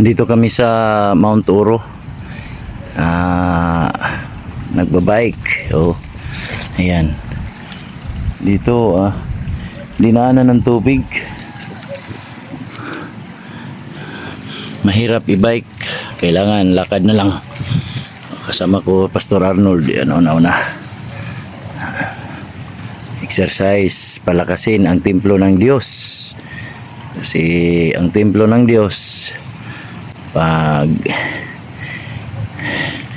Dito kami sa Mount Oro. Nagbabike. Ayan. Dito dinaanan ng tubig. Mahirap i-bike. Kailangan lakad na lang. Kasama ko Pastor Arnold. Una. Exercise, palakasin ang templo ng Diyos. Kasi ang templo ng Diyos, pag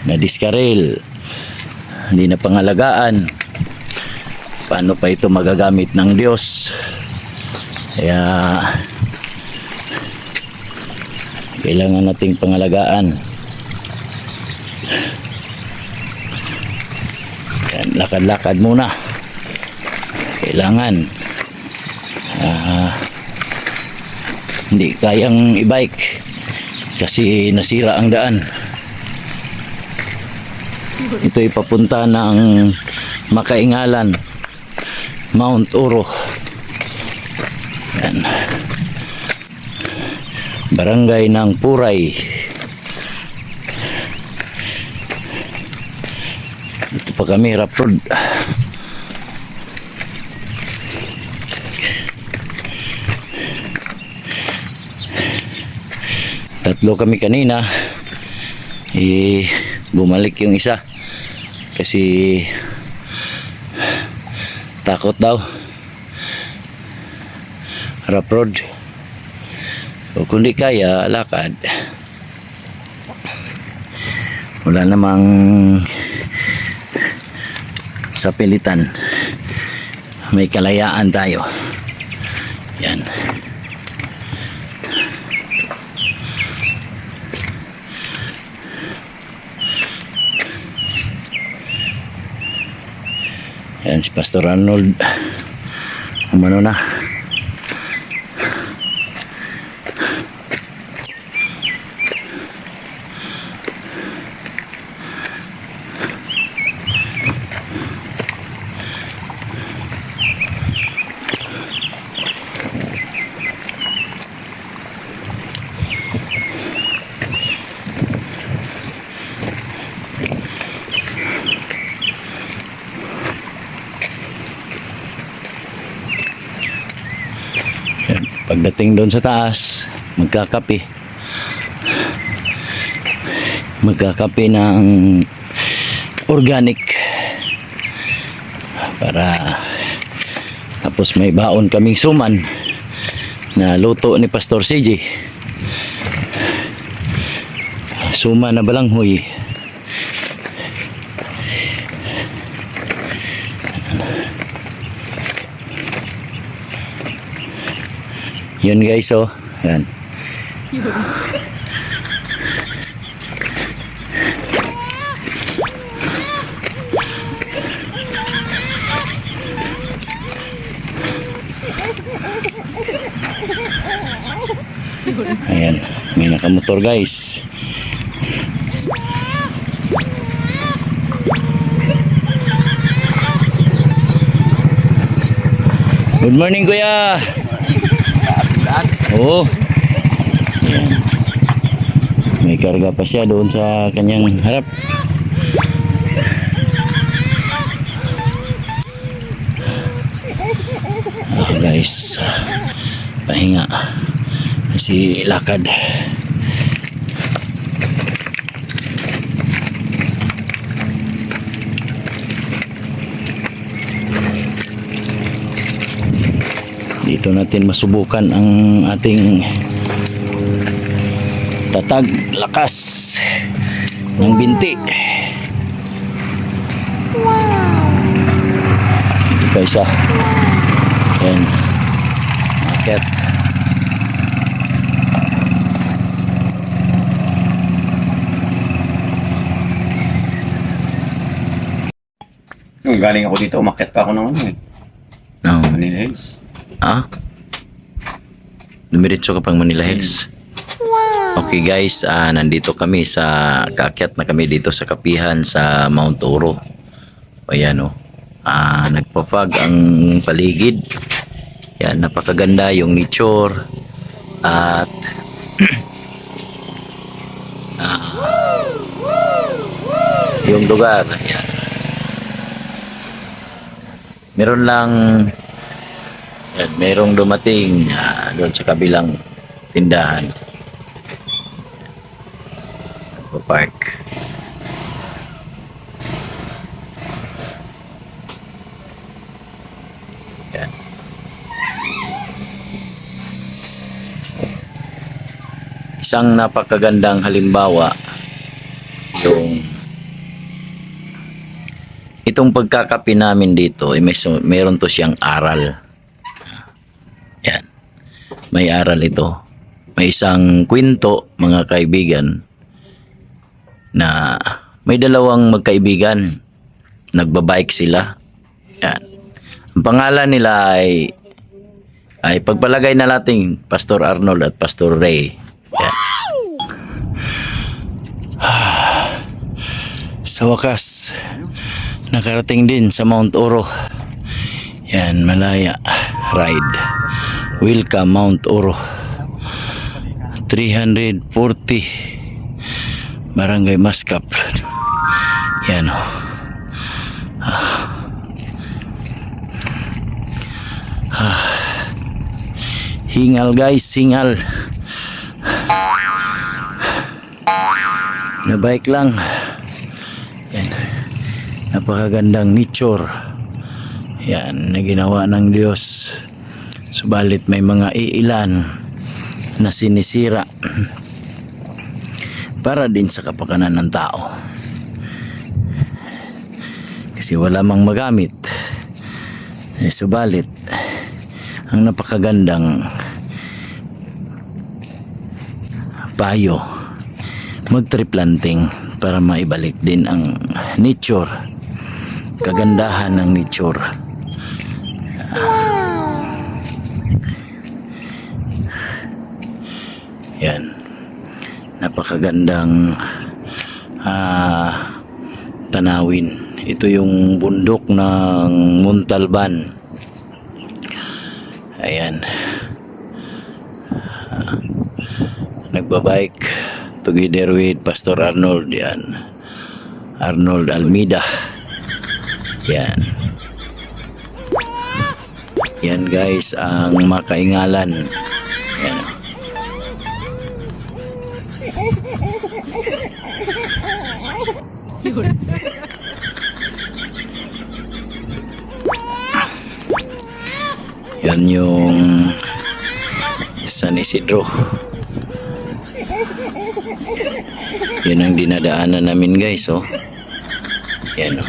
nadiskarel, hindi na pangalagaan, paano pa ito magagamit ng Diyos? Kaya kailangan nating pangalagaan. Lakad-lakad muna. Kailangan hindi kayang i-bike kasi nasira ang daan. Ito ipapunta ng Makaingalan, Mount Oro. Yan. Barangay ng Puray. Ito pa kami, Rough Road. Tatlo kami kanina. Bumalik yung isa kasi takot daw. Rough road. O kung di kaya, lakad. Wala namang sa pilitan. May kalayaan tayo. Yan. Yan si Pastor Arnold. Umano na. Pagdating doon sa taas, magkakape ng organic para tapos may baon kaming suman na luto ni Pastor CJ, suman na balanghoy. Yun guys, yan. Ayan, may nakamotor guys. Good morning kuya. Oo. Ayan. May karga pa siya doon sa kanyang harap. Guys, pahinga kasi lakad. Dito natin masubukan ang ating tatag, lakas ng binti. Ito pa isa. Yan. Market. Yung galing ako dito, umakyat pa ako ng Manila Hills. Dumiretso ka pang Manila Hills. Okay guys, nandito kami sa kaakyat na kami dito sa kapihan sa Mount Oro. Ayan nagpapag ang paligid. Yan, napakaganda yung nature at Yung lugar. Yan. Meron lang yan, merong dumating doon sa kabilang tindahan. Park. Yan. Isang napakagandang halimbawa yung itong pagkakapi namin dito ay meron to siyang aral. Yan. May aral ito. May isang kwento, mga kaibigan, na may dalawang magkaibigan. Nagbabike sila. Yan. Ang pangalan nila ay pagpalagay na natin Pastor Arnold at Pastor Ray. Yan. Sa wakas, nakarating din sa Mount Oro. Yan, malaya ride. Welcome Mount Oro. 340 Barangay Mascap. Yan o. Hingal guys, hingal. Na bike lang. Yan. Napakagandang nature. Yan, na ginawa ng Diyos. Subalit may mga iilan na sinisira para din sa kapakanan ng tao. Kasi wala mang magamit. Subalit, ang napakagandang payo, mag-tree planting para maibalik din ang nature, kagandahan ng nature. Yan, napakagandang tanawin. Ito yung bundok ng Montalban. Ayan, nagbabike together with Pastor Arnold. Yan, Arnold Almeida. Yan. Yan guys ang makaingalan. Yan. Yan yung San Isidro. Yan ang dinadaanan namin guys, oh. Yan, oh.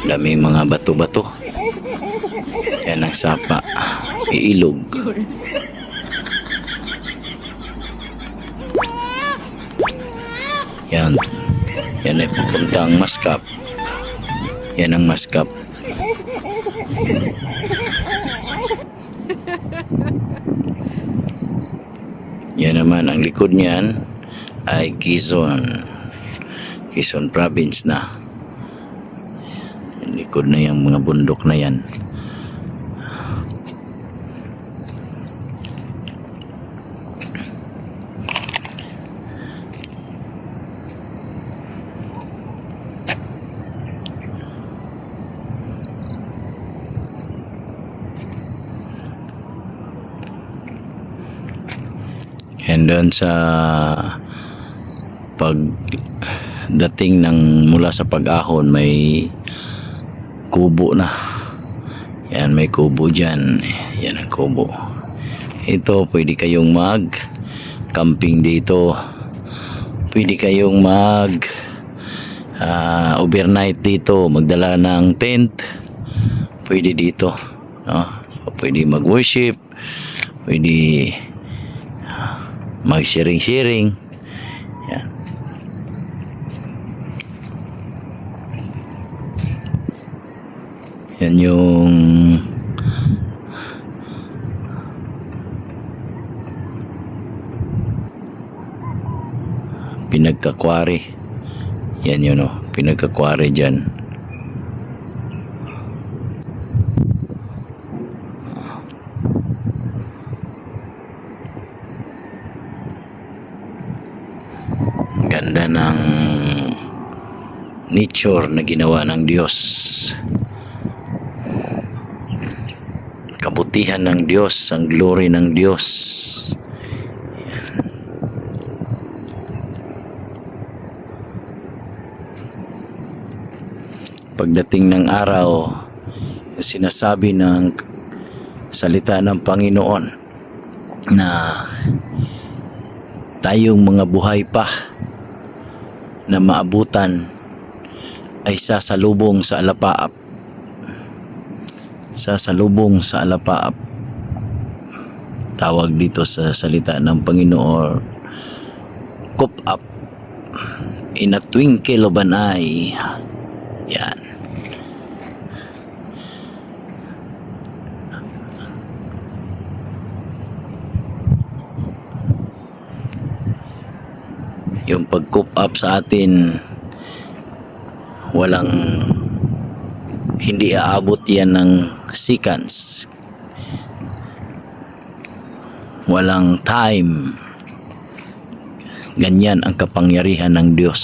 Dami mga bato-bato. Yan ang sapa. Iilog. Yan. Yan ay pupuntang Mascap. Yan ang Mascap. Yan naman ang likod niyan ay Quezon Province na. Ang likod na yung mga bundok na yan. And doon sa pagdating ng mula sa pag-ahon, may kubo na. Yan, may kubo dyan. Yan ang kubo. Ito, pwede kayong mag-camping dito. Pwede kayong overnight dito. Magdala ng tent. Pwede dito. No? Pwede mag-worship. Pwede mag-sharing. Yan. Yan yung pinagkakwari. Yan yun, oh. Pinagkakwari dyan. nature na ginawa ng Diyos. Kabutihan ng Diyos, ang glory ng Diyos. Pagdating ng araw, sinasabi ng salita ng Panginoon na tayong mga buhay pa na maabutan ay sasalubong sa alapaap. Sasalubong sa alapaap. Tawag dito sa salita ng Panginoon, coop up in a twinkle of an eye. Yan. Yung pag-coop up sa atin, hindi aabot yan ng seconds. Walang time. Ganyan ang kapangyarihan ng Diyos.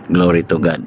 Glory to God.